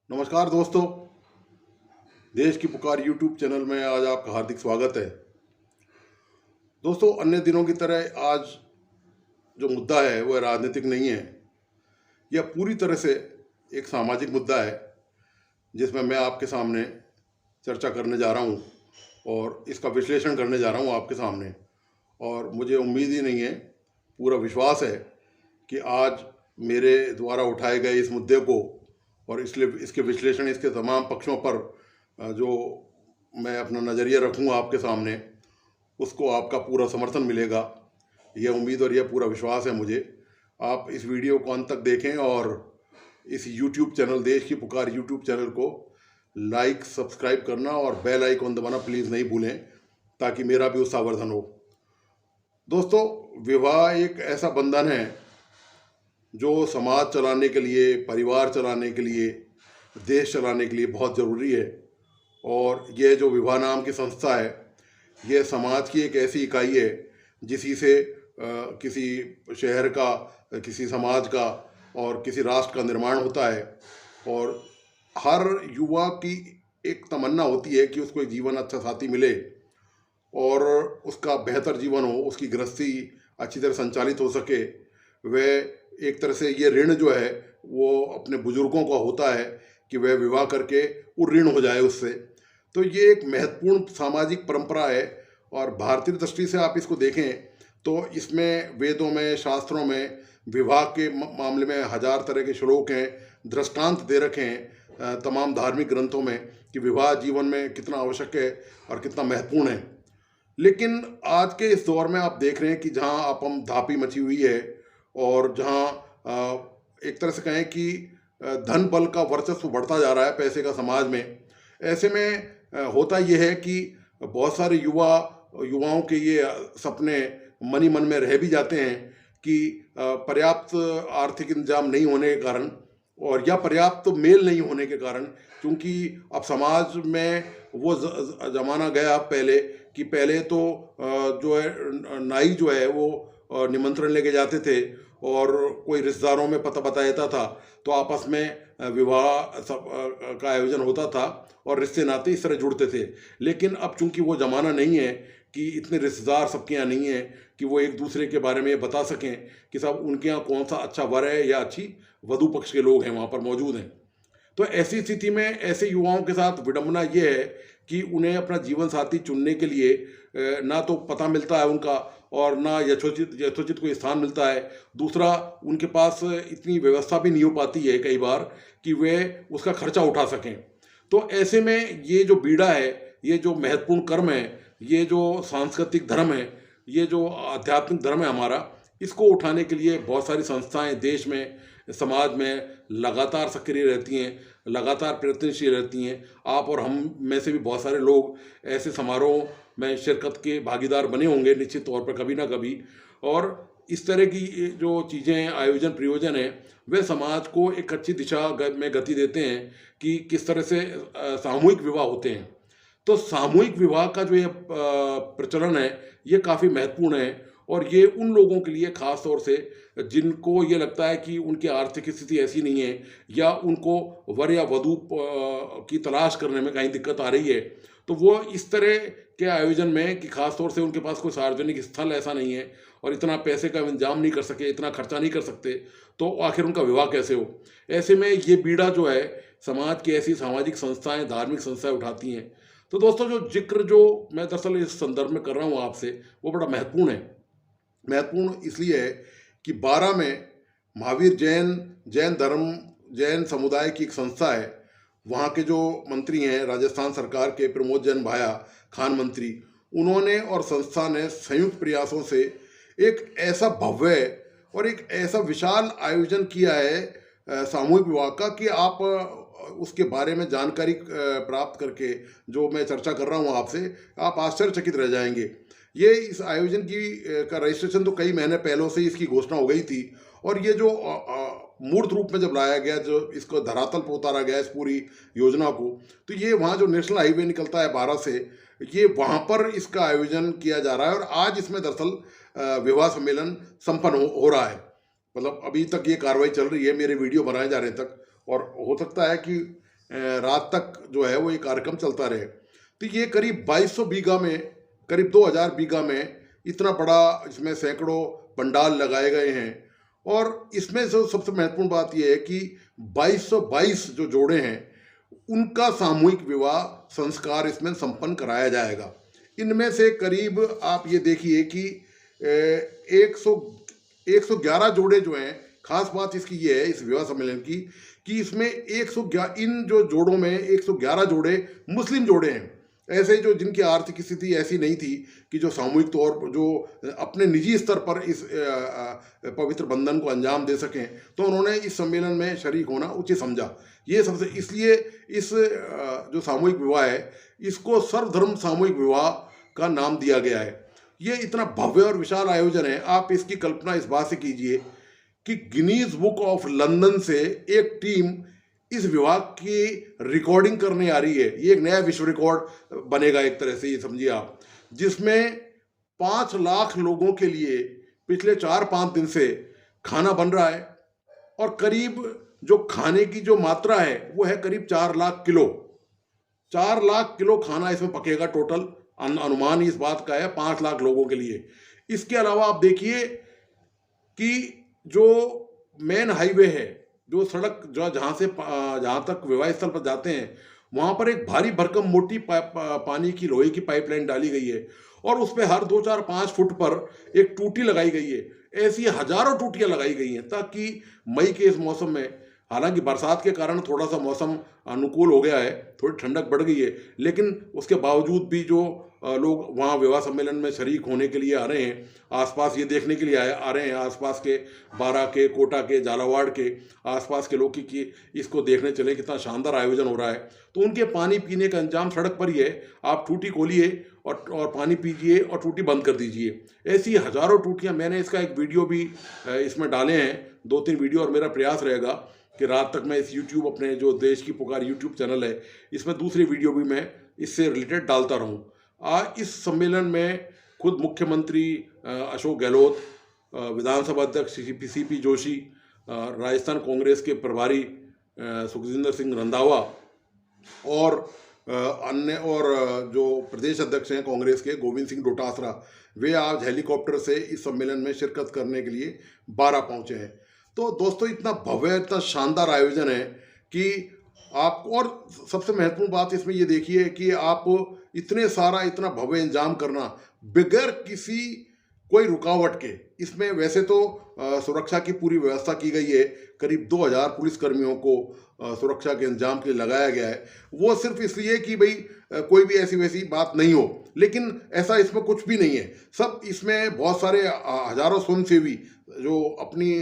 नमस्कार दोस्तों, देश की पुकार यूट्यूब चैनल में आज आपका हार्दिक स्वागत है। दोस्तों, अन्य दिनों की तरह आज जो मुद्दा है वह राजनीतिक नहीं है। यह पूरी तरह से एक सामाजिक मुद्दा है जिसमें मैं आपके सामने चर्चा करने जा रहा हूँ और इसका विश्लेषण करने जा रहा हूँ आपके सामने। और मुझे उम्मीद ही नहीं है, पूरा विश्वास है कि आज मेरे द्वारा उठाए गए इस मुद्दे को और इसलिए इसके विश्लेषण, इसके तमाम पक्षों पर जो मैं अपना नज़रिया रखूँगा आपके सामने, उसको आपका पूरा समर्थन मिलेगा। यह उम्मीद और यह पूरा विश्वास है मुझे। आप इस वीडियो को अंत तक देखें और इस यूट्यूब चैनल, देश की पुकार यूट्यूब चैनल को लाइक, सब्सक्राइब करना और बेल आइकॉन दबाना प्लीज़ नहीं भूलें, ताकि मेरा भी उत्साहवर्धन हो। दोस्तों, विवाह एक ऐसा बंधन है जो समाज चलाने के लिए, परिवार चलाने के लिए, देश चलाने के लिए बहुत ज़रूरी है। और यह जो विवाह नाम की संस्था है, यह समाज की एक ऐसी इकाई है जिसी से किसी शहर का, किसी समाज का और किसी राष्ट्र का निर्माण होता है। और हर युवा की एक तमन्ना होती है कि उसको एक जीवन अच्छा साथी मिले और उसका बेहतर जीवन हो, उसकी गृहस्थी अच्छी तरह संचालित हो सके। वह एक तरह से ये ऋण जो है वो अपने बुजुर्गों का होता है कि वह विवाह करके वो ऋण हो जाए उससे। तो ये एक महत्वपूर्ण सामाजिक परंपरा है और भारतीय दृष्टि से आप इसको देखें तो इसमें वेदों में, शास्त्रों में विवाह के मामले में हजार तरह के श्लोक हैं, दृष्टांत दे रखे हैं तमाम धार्मिक ग्रंथों में कि विवाह जीवन में कितना आवश्यक है और कितना महत्वपूर्ण है। लेकिन आज के इस दौर में आप देख रहे हैं कि जहाँ आपम धापी मची हुई है और जहाँ एक तरह से कहें कि धन बल का वर्चस्व बढ़ता जा रहा है, पैसे का समाज में। ऐसे में होता यह है कि बहुत सारे युवाओं के ये सपने मन ही मन में रह भी जाते हैं कि पर्याप्त आर्थिक इंतजाम नहीं होने के कारण और या पर्याप्त मेल नहीं होने के कारण, क्योंकि अब समाज में वो जमाना गया पहले कि पहले तो जो है नाई जो है वो निमंत्रण लेके जाते थे और कोई रिश्तेदारों में पता बताया था तो आपस में विवाह का आयोजन होता था और रिश्ते नाते इस तरह जुड़ते थे। लेकिन अब चूंकि वो ज़माना नहीं है कि इतने रिश्तेदार सबके यहाँ नहीं है कि वो एक दूसरे के बारे में ये बता सकें कि सब उनके यहाँ कौन सा अच्छा वर है या अच्छी वधू पक्ष के लोग हैं वहाँ पर मौजूद हैं। तो ऐसी स्थिति में ऐसे युवाओं के साथ विडंबना ये है कि उन्हें अपना जीवन साथी चुनने के लिए ना तो पता मिलता है उनका और ना यथोचित कोई स्थान मिलता है। दूसरा, उनके पास इतनी व्यवस्था भी नहीं हो पाती है कई बार कि वे उसका खर्चा उठा सकें। तो ऐसे में ये जो बीड़ा है, ये जो महत्वपूर्ण कर्म है, ये जो सांस्कृतिक धर्म है, ये जो आध्यात्मिक धर्म है हमारा, इसको उठाने के लिए बहुत सारी संस्थाएं देश में, समाज में लगातार सक्रिय रहती हैं, लगातार प्रयत्नशील रहती हैं। आप और हम में से भी बहुत सारे लोग ऐसे समारोह में शिरकत के भागीदार बने होंगे निश्चित तौर पर कभी ना कभी। और इस तरह की जो चीज़ें, आयोजन प्रयोजन है, वे समाज को एक अच्छी दिशा में गति देते हैं कि किस तरह से सामूहिक विवाह होते हैं। तो सामूहिक विवाह का जो ये प्रचलन है, ये काफ़ी महत्वपूर्ण है और ये उन लोगों के लिए ख़ास तौर से जिनको ये लगता है कि उनकी आर्थिक स्थिति ऐसी नहीं है या उनको वर या वधू की तलाश करने में कहीं दिक्कत आ रही है, तो वो इस तरह के आयोजन में कि ख़ास तौर से उनके पास कोई सार्वजनिक स्थल ऐसा नहीं है और इतना पैसे का इंतजाम नहीं कर सके, इतना खर्चा नहीं कर सकते, तो आखिर उनका विवाह कैसे हो। ऐसे में ये बीड़ा जो है समाज की ऐसी सामाजिक संस्थाएं, धार्मिक संस्थाएं उठाती हैं। तो दोस्तों, जो जिक्र जो मैं दरअसल इस संदर्भ में कर रहा हूँ आपसे, वो बड़ा महत्वपूर्ण है। महत्वपूर्ण इसलिए है कि 12 में महावीर जैन समुदाय की एक संस्था है। वहाँ के जो मंत्री हैं, राजस्थान सरकार के प्रमोद जैन भाया, खान मंत्री, उन्होंने और संस्था ने संयुक्त प्रयासों से एक ऐसा भव्य और एक ऐसा विशाल आयोजन किया है सामूहिक विवाह का कि आप उसके बारे में जानकारी प्राप्त करके जो मैं चर्चा कर रहा हूँ आपसे, आप आश्चर्यचकित रह जाएंगे। ये इस आयोजन का रजिस्ट्रेशन तो कई महीने पहलों से इसकी घोषणा हो गई थी और ये जो मूर्त रूप में जब लाया गया, जो इसको धरातल पर उतारा गया इस पूरी योजना को, तो ये वहाँ जो नेशनल हाईवे निकलता है 12 से, ये वहाँ पर इसका आयोजन किया जा रहा है। और आज इसमें दरअसल विवाह सम्मेलन संपन्न हो रहा है। मतलब अभी तक ये कार्रवाई चल रही है मेरे वीडियो बनाए जा रहे तक, और हो सकता है कि रात तक जो है वो ये कार्यक्रम चलता रहे। तो ये करीब 2200 बीघा में, करीब 2000 बीघा में इतना बड़ा, इसमें सैकड़ों पंडाल लगाए गए हैं। और इसमें जो सबसे महत्वपूर्ण बात यह है कि 2222 जो जोड़े हैं उनका सामूहिक विवाह संस्कार इसमें संपन्न कराया जाएगा। इनमें से करीब आप ये देखिए कि 111 जोड़े जो हैं, खास बात इसकी ये है इस विवाह सम्मेलन की कि इसमें 111, इन जो जोड़ों में 111 जोड़े मुस्लिम जोड़े हैं, ऐसे जो जिनकी आर्थिक स्थिति ऐसी नहीं थी कि जो सामूहिक तौर पर जो अपने निजी स्तर पर इस पवित्र बंधन को अंजाम दे सकें, तो उन्होंने इस सम्मेलन में शरीक होना उचित समझा। ये सबसे, इसलिए इस जो सामूहिक विवाह है इसको सर्वधर्म सामूहिक विवाह का नाम दिया गया है। ये इतना भव्य और विशाल आयोजन है, आप इसकी कल्पना इस बात से कीजिए कि गिनीज बुक ऑफ लंदन से एक टीम इस विभाग की रिकॉर्डिंग करने आ रही है। ये एक नया विश्व रिकॉर्ड बनेगा एक तरह से, ये समझिए आप, जिसमें 5 लाख लोगों के लिए पिछले 4-5 दिन से खाना बन रहा है। और करीब जो खाने की जो मात्रा है वो है करीब 4 लाख किलो। 4 लाख किलो खाना इसमें पकेगा टोटल, अनुमान इस बात का है 5 लाख लोगों के लिए। इसके अलावा आप देखिए कि जो मेन हाईवे है, जो सड़क जो जहाँ तक विवाह स्थल पर जाते हैं, वहाँ पर एक भारी भरकम मोटी पानी की लोहे की पाइपलाइन डाली गई है और उस पर हर 2-4-5 फुट पर एक टूटी लगाई गई है। ऐसी हजारों टूटियाँ लगाई गई हैं ताकि मई के इस मौसम में, हालांकि बरसात के कारण थोड़ा सा मौसम अनुकूल हो गया है, थोड़ी ठंडक बढ़ गई है, लेकिन उसके बावजूद भी जो लोग वहाँ विवाह सम्मेलन में शरीक होने के लिए आ रहे हैं, आसपास ये देखने के लिए आ रहे हैं, आसपास के बारा के, कोटा के, झालावाड़ के आसपास के लोग कि इसको देखने चले कितना शानदार आयोजन हो रहा है। तो उनके पानी पीने का इंतजाम सड़क पर ही है, आप टूटी खोलिए और पानी पीजिए और टूटी बंद कर दीजिए। ऐसी हजारों टूटियाँ, मैंने इसका एक वीडियो भी इसमें डाले हैं, 2-3 वीडियो, और मेरा प्रयास रहेगा कि रात तक मैं इस यूट्यूब, अपने जो देश की पुकार यूट्यूब चैनल है, इसमें दूसरी वीडियो भी मैं इससे रिलेटेड डालता रहूं। इस सम्मेलन में खुद मुख्यमंत्री अशोक गहलोत, विधानसभा अध्यक्ष सीपी जोशी, राजस्थान कांग्रेस के प्रभारी सुखजिंदर सिंह रंधावा और अन्य, और जो प्रदेश अध्यक्ष हैं कांग्रेस के गोविंद सिंह डोटासरा, वे आज हेलीकॉप्टर से इस सम्मेलन में शिरकत करने के लिए बारा पहुंचे हैं। तो दोस्तों, इतना भव्य, इतना शानदार आयोजन है कि आपको, और सबसे महत्वपूर्ण बात इसमें ये देखिए कि आप इतना भव्य इंतजाम करना बगैर किसी कोई रुकावट के, इसमें वैसे तो सुरक्षा की पूरी व्यवस्था की गई है, करीब 2000 पुलिसकर्मियों को सुरक्षा के इंतजाम के लिए लगाया गया है। वो सिर्फ इसलिए कि भाई कोई भी ऐसी वैसी बात नहीं हो, लेकिन ऐसा इसमें कुछ भी नहीं है। सब इसमें बहुत सारे हजारों स्वयंसेवी जो अपनी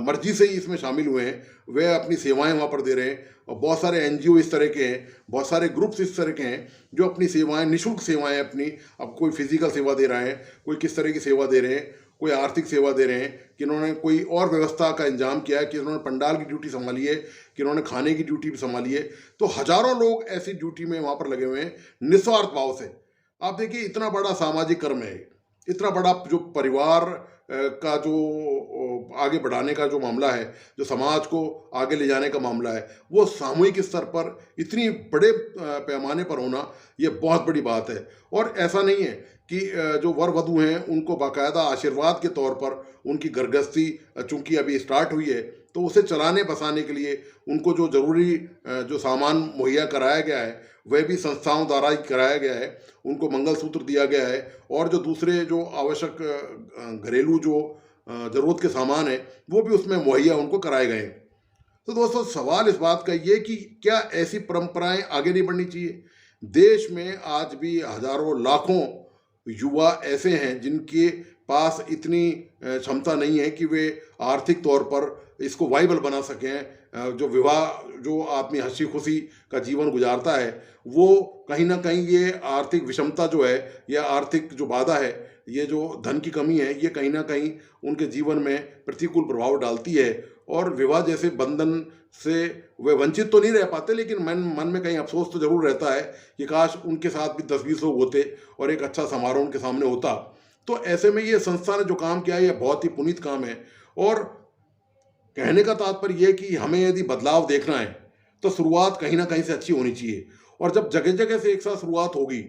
मर्जी से ही इसमें शामिल हुए हैं, वे अपनी सेवाएं वहाँ पर दे रहे हैं। और बहुत सारे एनजीओ इस तरह के हैं, बहुत सारे ग्रुप्स इस तरह के हैं जो अपनी सेवाएं, निःशुल्क सेवाएं अपनी, अब कोई फिजिकल सेवा दे रहे हैं, कोई किस तरह की सेवा दे रहे हैं, कोई आर्थिक सेवा दे रहे हैं, कि इन्होंने कोई और व्यवस्था का इंतजाम किया है, कि इन्होंने पंडाल की ड्यूटी संभाली है, कि इन्होंने खाने की ड्यूटी भी संभाली है। तो हजारों लोग ऐसी ड्यूटी में वहाँ पर लगे हुए हैं निस्वार्थ भाव से। आप देखिए, इतना बड़ा सामाजिक कर्म है, इतना बड़ा जो परिवार का जो आगे बढ़ाने का जो मामला है, जो समाज को आगे ले जाने का मामला है, वो सामूहिक स्तर पर इतनी बड़े पैमाने पर होना, ये बहुत बड़ी बात है। और ऐसा नहीं है कि जो वर वधू हैं उनको बाकायदा आशीर्वाद के तौर पर उनकी घरगृहस्थी चूंकि अभी स्टार्ट हुई है, तो उसे चलाने बसाने के लिए उनको जो ज़रूरी जो सामान मुहैया कराया गया है वह भी संस्थाओं द्वारा ही कराया गया है। उनको मंगलसूत्र दिया गया है और जो दूसरे जो आवश्यक घरेलू जो ज़रूरत के सामान है वो भी उसमें मुहैया उनको कराए गए हैं। तो दोस्तों, सवाल इस बात का ये कि क्या ऐसी परंपराएं आगे नहीं बढ़नी चाहिए? देश में आज भी हजारों लाखों युवा ऐसे हैं जिनके पास इतनी क्षमता नहीं है कि वे आर्थिक तौर पर इसको वाइबल बना सकें। जो विवाह, जो आदमी हंसी खुशी का जीवन गुजारता है, वो कहीं ना कहीं ये आर्थिक विषमता जो है, या आर्थिक जो बाधा है, ये जो धन की कमी है, ये कहीं ना कहीं उनके जीवन में प्रतिकूल प्रभाव डालती है। और विवाह जैसे बंधन से वे वंचित तो नहीं रह पाते, लेकिन मन में कहीं अफसोस तो जरूर रहता है कि काश उनके साथ भी 10-20 लोग होते और एक अच्छा समारोह उनके सामने होता। तो ऐसे में ये संस्था ने जो काम किया है, ये बहुत ही पुनीत काम है। और कहने का तात्पर्य यह कि हमें यदि बदलाव देखना है तो शुरुआत कहीं ना कहीं से अच्छी होनी चाहिए। और जब जगह जगह से एक साथ शुरुआत होगी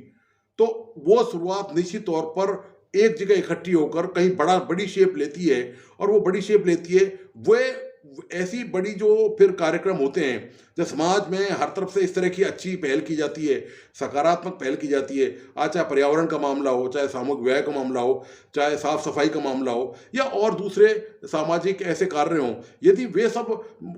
तो वो शुरुआत निश्चित तौर पर एक जगह इकट्ठी होकर कहीं बड़ी शेप लेती है। और वो बड़ी शेप लेती है वो ऐसी बड़ी जो फिर कार्यक्रम होते हैं, जब समाज में हर तरफ से इस तरह की अच्छी पहल की जाती है, सकारात्मक पहल की जाती है, आज चाहे पर्यावरण का मामला हो, चाहे सामूहिक व्यय का मामला हो, चाहे साफ सफाई का मामला हो, या और दूसरे सामाजिक ऐसे कार्य हों, यदि वे सब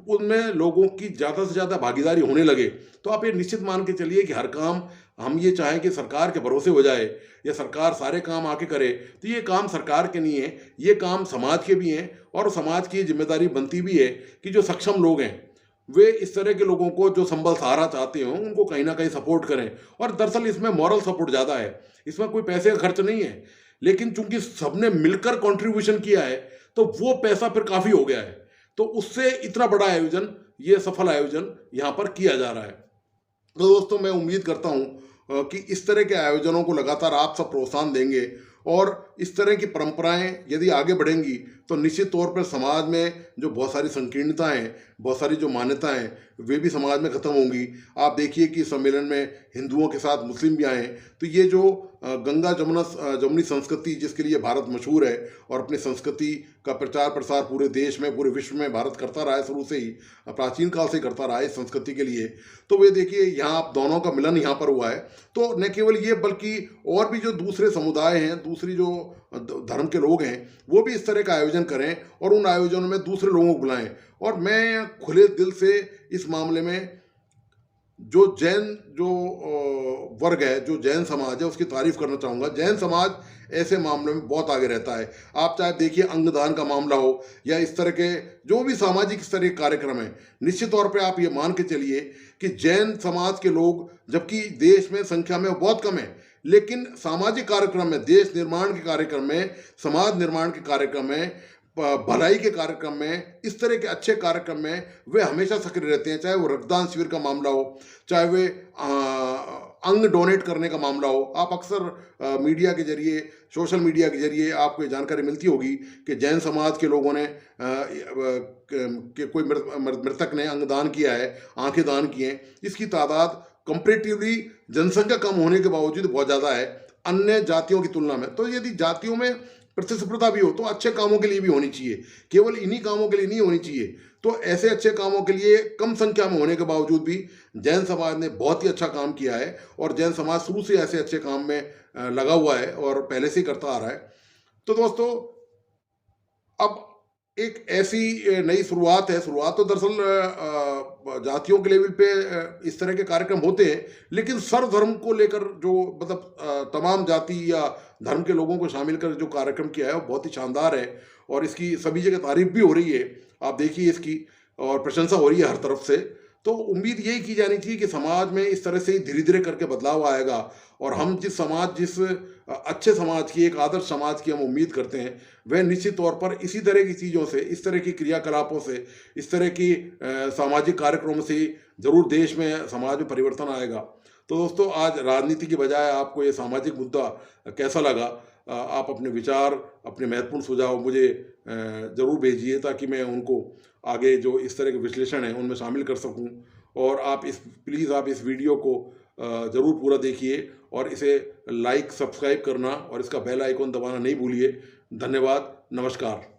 उनमें लोगों की ज़्यादा से ज़्यादा भागीदारी होने लगे तो आप ये निश्चित मान के चलिए कि हर काम हम ये चाहें कि सरकार के भरोसे हो जाए या सरकार सारे काम आके करे, तो ये काम सरकार के नहीं है, ये काम समाज के भी हैं। और समाज की जिम्मेदारी बनती भी है कि जो सक्षम लोग हैं वे इस तरह के लोगों को जो संबल सहारा चाहते हो उनको कहीं ना कहीं सपोर्ट करें। और दरअसल इसमें मॉरल सपोर्ट ज़्यादा है, इसमें कोई पैसे का खर्च नहीं है, लेकिन चूंकि सबने मिलकर कंट्रीब्यूशन किया है तो वो पैसा फिर काफ़ी हो गया है, तो उससे इतना बड़ा आयोजन, ये सफल आयोजन यहाँ पर किया जा रहा है। तो दोस्तों मैं उम्मीद करता हूँ कि इस तरह के आयोजनों को लगातार आप सब प्रोत्साहन देंगे और इस तरह की परंपराएं यदि आगे बढ़ेंगी तो निश्चित तौर पर समाज में जो बहुत सारी संकीर्णताएं, बहुत सारी जो मान्यताएं, वे भी समाज में ख़त्म होंगी। आप देखिए कि सम्मेलन में हिंदुओं के साथ मुस्लिम भी आए, तो ये जो गंगा जमुनी संस्कृति जिसके लिए भारत मशहूर है और अपनी संस्कृति का प्रचार प्रसार पूरे देश में, पूरे विश्व में भारत करता रहा है, शुरू से ही प्राचीन काल से करता रहा है इस संस्कृति के लिए। तो वे देखिए यहाँ आप दोनों का मिलन यहाँ पर हुआ है। तो न केवल ये बल्कि और भी जो दूसरे समुदाय हैं, दूसरी जो धर्म के लोग हैं, वो भी इस तरह का आयोजन करें और उन आयोजनों में दूसरे लोगों को बुलाएं। और मैं खुले दिल से इस मामले में जो जैन जो वर्ग है, जो जैन समाज है, उसकी तारीफ करना चाहूँगा। जैन समाज ऐसे मामले में बहुत आगे रहता है। आप चाहे देखिए अंगदान का मामला हो या इस तरह के जो भी सामाजिक इस तरह के कार्यक्रम है, निश्चित तौर पे आप ये मान के चलिए कि जैन समाज के लोग जबकि देश में संख्या में बहुत कम है, लेकिन सामाजिक कार्यक्रम में, देश निर्माण के कार्यक्रम में, समाज निर्माण के कार्यक्रम में, भलाई के कार्यक्रम में, इस तरह के अच्छे कार्यक्रम में वे हमेशा सक्रिय रहते हैं। चाहे वो रक्तदान शिविर का मामला हो, चाहे वे अंग डोनेट करने का मामला हो। आप अक्सर मीडिया के जरिए, सोशल मीडिया के जरिए आपको ये जानकारी मिलती होगी कि जैन समाज के लोगों ने कि कोई मृतक ने अंगदान किया है, आंखें दान किए हैं। इसकी तादाद कंपैरेटिवली जनसंख्या कम होने के बावजूद बहुत ज़्यादा है अन्य जातियों की तुलना में। तो यदि जातियों में प्रतिस्पर्धा भी हो तो अच्छे कामों के लिए भी होनी चाहिए, केवल इन्हीं कामों के लिए नहीं होनी चाहिए। तो ऐसे अच्छे कामों के लिए कम संख्या में होने के बावजूद भी जैन समाज ने बहुत ही अच्छा काम किया है और जैन समाज शुरू से ऐसे अच्छे काम में लगा हुआ है और पहले से ही करता आ रहा है। तो दोस्तों अब एक ऐसी नई शुरुआत है। शुरुआत तो दरअसल जातियों के लेवल पे इस तरह के कार्यक्रम होते हैं, लेकिन सर्वधर्म को लेकर जो मतलब तमाम जाति या धर्म के लोगों को शामिल कर जो कार्यक्रम किया है वो बहुत ही शानदार है और इसकी सभी जगह तारीफ भी हो रही है। आप देखिए इसकी और प्रशंसा हो रही है हर तरफ से। तो उम्मीद यही की जानी चाहिए कि समाज में इस तरह से ही धीरे धीरे करके बदलाव आएगा और हम जिस अच्छे समाज की, एक आदर्श समाज की हम उम्मीद करते हैं, वह निश्चित तौर पर इसी तरह की चीज़ों से, इस तरह की क्रियाकलापों से, इस तरह की सामाजिक कार्यक्रमों से जरूर देश में, समाज में परिवर्तन आएगा। तो दोस्तों आज राजनीति की बजाय आपको ये सामाजिक मुद्दा कैसा लगा? आप अपने विचार, अपने महत्वपूर्ण सुझाव मुझे ज़रूर भेजिए ताकि मैं उनको आगे जो इस तरह के विश्लेषण हैं उनमें शामिल कर सकूं। और आप प्लीज़ आप इस वीडियो को ज़रूर पूरा देखिए और इसे लाइक, सब्सक्राइब करना और इसका बेल आइकन दबाना नहीं भूलिए। धन्यवाद, नमस्कार।